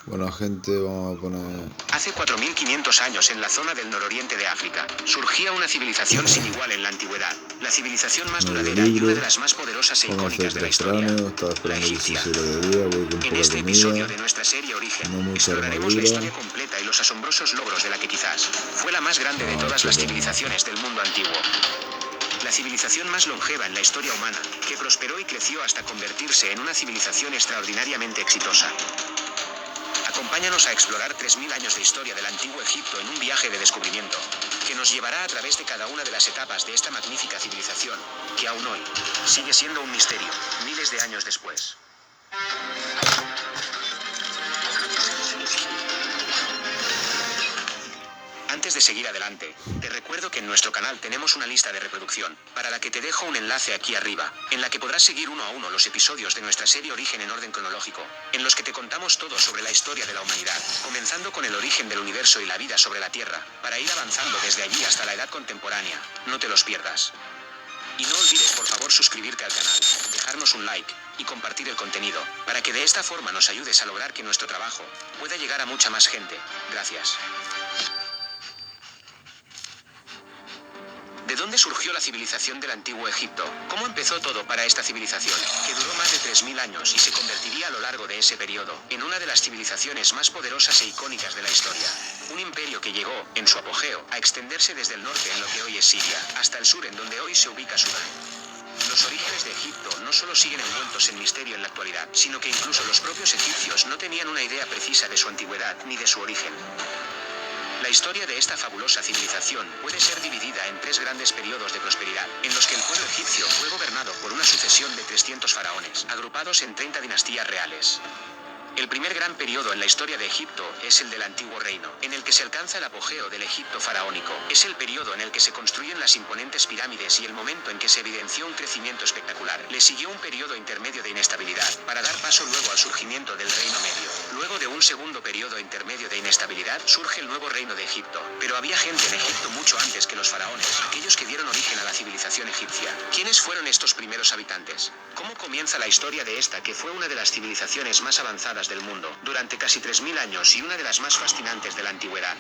Bueno, gente, vamos a poner... Hace 4.500 años, en la zona del nororiente de África, surgía una civilización sin igual en la antigüedad. La civilización más duradera y una de las más poderosas e icónicas de la historia, la egipcia. En este episodio de nuestra serie Origen, exploraremos la historia completa y los asombrosos logros de la que quizás fue la más grande de todas las civilizaciones del mundo antiguo. La civilización más longeva en la historia humana, que prosperó y creció hasta convertirse en una civilización extraordinariamente exitosa. Acompáñanos a explorar 3.000 años de historia del antiguo Egipto en un viaje de descubrimiento, que nos llevará a través de cada una de las etapas de esta magnífica civilización, que aún hoy sigue siendo un misterio, miles de años después. Antes de seguir adelante, te recuerdo que en nuestro canal tenemos una lista de reproducción, para la que te dejo un enlace aquí arriba, en la que podrás seguir uno a uno los episodios de nuestra serie Origen en orden cronológico, en los que te contamos todo sobre la historia de la humanidad, comenzando con el origen del universo y la vida sobre la Tierra, para ir avanzando desde allí hasta la edad contemporánea. No te los pierdas. Y no olvides por favor suscribirte al canal, dejarnos un like, y compartir el contenido, para que de esta forma nos ayudes a lograr que nuestro trabajo pueda llegar a mucha más gente. Gracias. ¿De dónde surgió la civilización del antiguo Egipto? ¿Cómo empezó todo para esta civilización, que duró más de 3.000 años y se convertiría a lo largo de ese periodo en una de las civilizaciones más poderosas e icónicas de la historia? Un imperio que llegó, en su apogeo, a extenderse desde el norte en lo que hoy es Siria, hasta el sur en donde hoy se ubica Sudán. Los orígenes de Egipto no solo siguen envueltos en misterio en la actualidad, sino que incluso los propios egipcios no tenían una idea precisa de su antigüedad ni de su origen. La historia de esta fabulosa civilización puede ser dividida en 3 grandes periodos de prosperidad, en los que el pueblo egipcio fue gobernado por una sucesión de 300 faraones, agrupados en 30 dinastías reales. El primer gran periodo en la historia de Egipto es el del Antiguo Reino, en el que se alcanza el apogeo del Egipto faraónico. Es el periodo en el que se construyen las imponentes pirámides y el momento en que se evidenció un crecimiento espectacular. Le siguió un periodo intermedio de inestabilidad, para dar paso luego al surgimiento del Reino Medio. Luego de un segundo periodo intermedio de inestabilidad, surge el nuevo Reino de Egipto. Pero había gente en Egipto mucho antes que los faraones, aquellos que dieron origen a la civilización egipcia. ¿Quiénes fueron estos primeros habitantes? ¿Cómo comienza la historia de esta que fue una de las civilizaciones más avanzadas del mundo, durante casi 3.000 años y una de las más fascinantes de la antigüedad?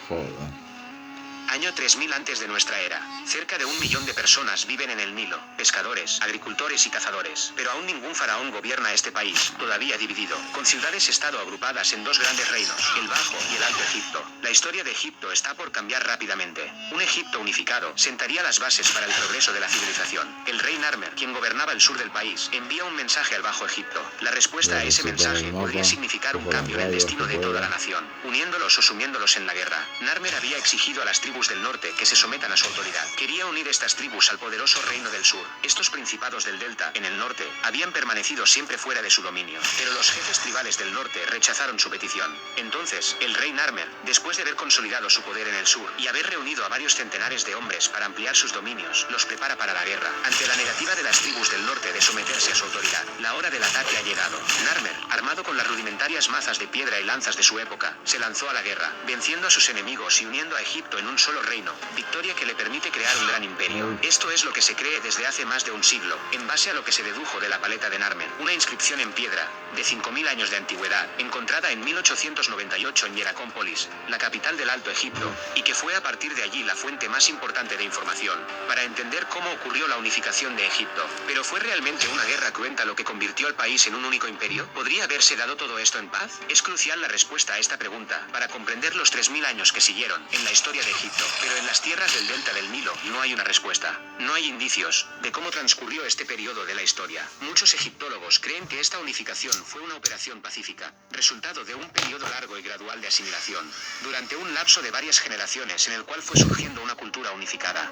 Año 3000 antes de nuestra era. Cerca de 1 millón de personas viven en el Nilo, pescadores, agricultores y cazadores. Pero aún ningún faraón gobierna este país, todavía dividido, con ciudades-estado agrupadas en 2 grandes reinos, el Bajo y el Alto Egipto. La historia de Egipto está por cambiar rápidamente. Un Egipto unificado sentaría las bases para el progreso de la civilización. El rey Narmer, quien gobernaba el sur del país, envía un mensaje al Bajo Egipto. La respuesta a ese mensaje podría significar un cambio en el destino de toda la nación, uniéndolos o sumiéndolos en la guerra. Narmer había exigido a las tribus del norte que se sometan a su autoridad. Quería unir estas tribus al poderoso reino del sur. Estos principados del delta, en el norte, habían permanecido siempre fuera de su dominio, pero los jefes tribales del norte rechazaron su petición. Entonces, el rey Narmer, después de haber consolidado su poder en el sur y haber reunido a varios centenares de hombres para ampliar sus dominios, los prepara para la guerra. Ante la negativa de las tribus del norte de someterse a su autoridad, la hora del ataque ha llegado. Narmer, armado con las rudimentarias mazas de piedra y lanzas de su época, se lanzó a la guerra, venciendo a sus enemigos y uniendo a Egipto en un solo reino, victoria que le permite crear un gran imperio. Esto es lo que se cree desde hace más de un siglo, en base a lo que se dedujo de la paleta de Narmer, una inscripción en piedra, de 5.000 años de antigüedad, encontrada en 1898 en Hieracómpolis, la capital del Alto Egipto, y que fue a partir de allí la fuente más importante de información, para entender cómo ocurrió la unificación de Egipto. ¿Pero fue realmente una guerra cruenta lo que convirtió al país en un único imperio? ¿Podría haberse dado todo esto en paz? Es crucial la respuesta a esta pregunta, para comprender los 3.000 años que siguieron, en la historia de Egipto. Pero en las tierras del delta del Nilo no hay una respuesta. No hay indicios de cómo transcurrió este periodo de la historia. Muchos egiptólogos creen que esta unificación fue una operación pacífica, resultado de un periodo largo y gradual de asimilación, durante un lapso de varias generaciones en el cual fue surgiendo una cultura unificada.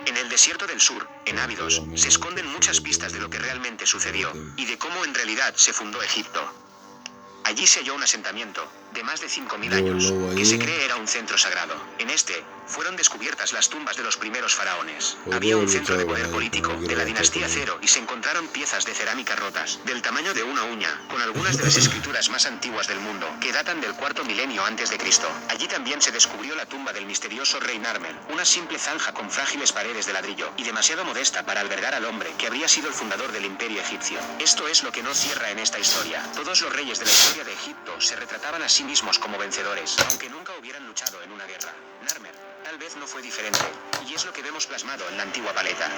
En el desierto del sur, en Abidos, se esconden muchas pistas de lo que realmente sucedió, y de cómo en realidad se fundó Egipto. Allí se halló un asentamiento, de más de 5000 Luego el años, lobo que se ahí. cree era un centro sagrado. En este, fueron descubiertas las tumbas de los primeros faraones. Podría Había un haber centro de luchado con poder ellos, político pero no de quiero la gastar dinastía con ellos. Cero y se encontraron piezas de cerámica rotas, del tamaño de una uña, con algunas de las escrituras más antiguas del mundo, que datan del cuarto milenio antes de Cristo. Allí también se descubrió la tumba del misterioso rey Narmer, una simple zanja con frágiles paredes de ladrillo, y demasiado modesta para albergar al hombre que habría sido el fundador del imperio egipcio. Esto es lo que no cierra en esta historia. Todos los reyes de la historia de Egipto se retrataban a sí mismos como vencedores, aunque nunca hubieran luchado en una guerra. Narmer tal vez no fue diferente, y es lo que vemos plasmado en la antigua paleta.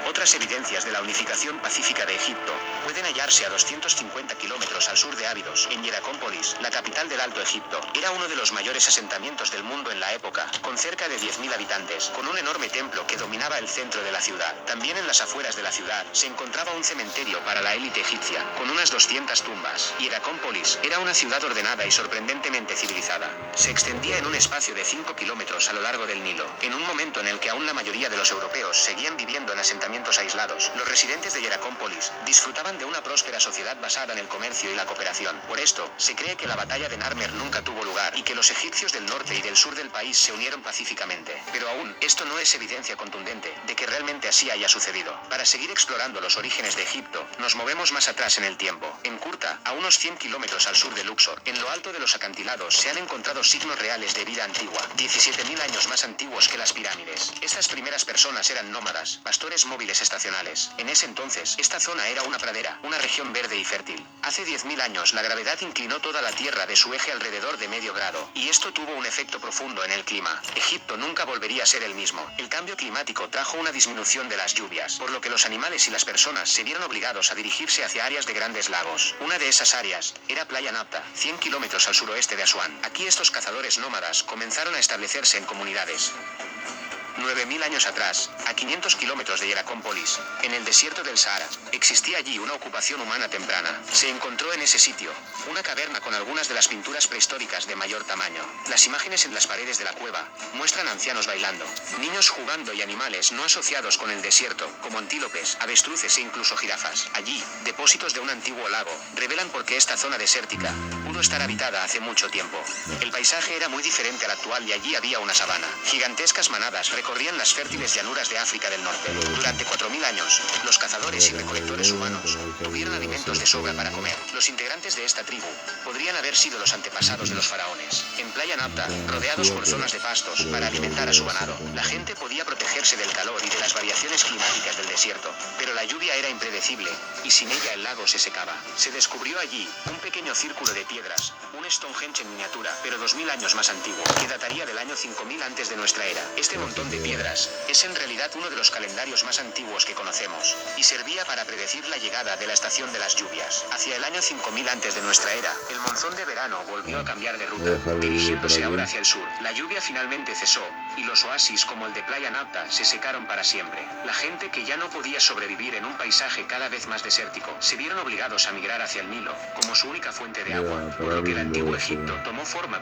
Otras evidencias de la unificación pacífica de Egipto pueden hallarse a 250 kilómetros al sur de Abidos, en Hieracómpolis, la capital del Alto Egipto. Era uno de los mayores asentamientos del mundo en la época, con cerca de 10.000 habitantes, con un enorme templo que dominaba el centro de la ciudad. También en las afueras de la ciudad se encontraba un cementerio para la élite egipcia, con unas 200 tumbas. Hieracómpolis era una ciudad ordenada y sorprendentemente civilizada. Se extendía en un espacio de 5 kilómetros a lo largo del Nilo, en un momento en el que aún la mayoría de los europeos seguían viviendo en asentamientos aislados. Los residentes de Hieracómpolis disfrutaban de una próspera sociedad basada en el comercio y la cooperación. Por esto, se cree que la batalla de Narmer nunca tuvo lugar y que los egipcios del norte y del sur del país se unieron pacíficamente. Pero aún, esto no es evidencia contundente de que realmente así haya sucedido. Para seguir explorando los orígenes de Egipto, nos movemos más atrás en el tiempo. En Kurta, a unos 100 kilómetros al sur de Luxor, en lo alto de los acantilados se han encontrado signos reales de vida antigua, 17.000 años más antiguos que las pirámides. Estas primeras personas eran nómadas, pastores móviles estacionales. En ese entonces, esta zona era una pradera, una región verde y fértil. Hace 10.000 años la gravedad inclinó toda la Tierra de su eje alrededor de medio grado, y esto tuvo un efecto profundo en el clima. Egipto nunca volvería a ser el mismo. El cambio climático trajo una disminución de las lluvias, por lo que los animales y las personas se vieron obligados a dirigirse hacia áreas de grandes lagos. Una de esas áreas era Playa Napta, 100 kilómetros al suroeste de Asuán. Aquí estos cazadores nómadas comenzaron a establecerse en comunidades. 9.000 años atrás, a 500 kilómetros de Hieracómpolis, en el desierto del Sahara, existía allí una ocupación humana temprana. Se encontró en ese sitio una caverna con algunas de las pinturas prehistóricas de mayor tamaño. Las imágenes en las paredes de la cueva muestran ancianos bailando, niños jugando y animales no asociados con el desierto, como antílopes, avestruces e incluso jirafas. Allí, depósitos de un antiguo lago revelan por qué esta zona desértica pudo estar habitada hace mucho tiempo. El paisaje era muy diferente al actual y allí había una sabana. Gigantescas manadas recorrían las fértiles llanuras de África del Norte. Durante 4.000 años, los cazadores y recolectores humanos tuvieron alimentos de sobra para comer. Los integrantes de esta tribu podrían haber sido los antepasados de los faraones. En Playa Napta, rodeados por zonas de pastos para alimentar a su ganado, la gente podía protegerse del calor y de las variaciones climáticas del desierto, pero la lluvia era impredecible, y sin ella el lago se secaba. Se descubrió allí un pequeño círculo de piedras, un Stonehenge en miniatura, pero 2.000 años más antiguo, que dataría del año 5000 antes de nuestra era. Este montón de piedras es en realidad uno de los calendarios más antiguos que conocemos, y servía para predecir la llegada de la estación de las lluvias. Hacia el año 5000 antes de nuestra era, el monzón de verano volvió a cambiar de ruta, dirigiéndose ahora hacia el sur. La lluvia finalmente cesó, y los oasis como el de Playa Napta se secaron para siempre. La gente que ya no podía sobrevivir en un paisaje cada vez más desértico, se vieron obligados a migrar hacia el Nilo, como su única fuente de agua, por lo que el antiguo Egipto tomó forma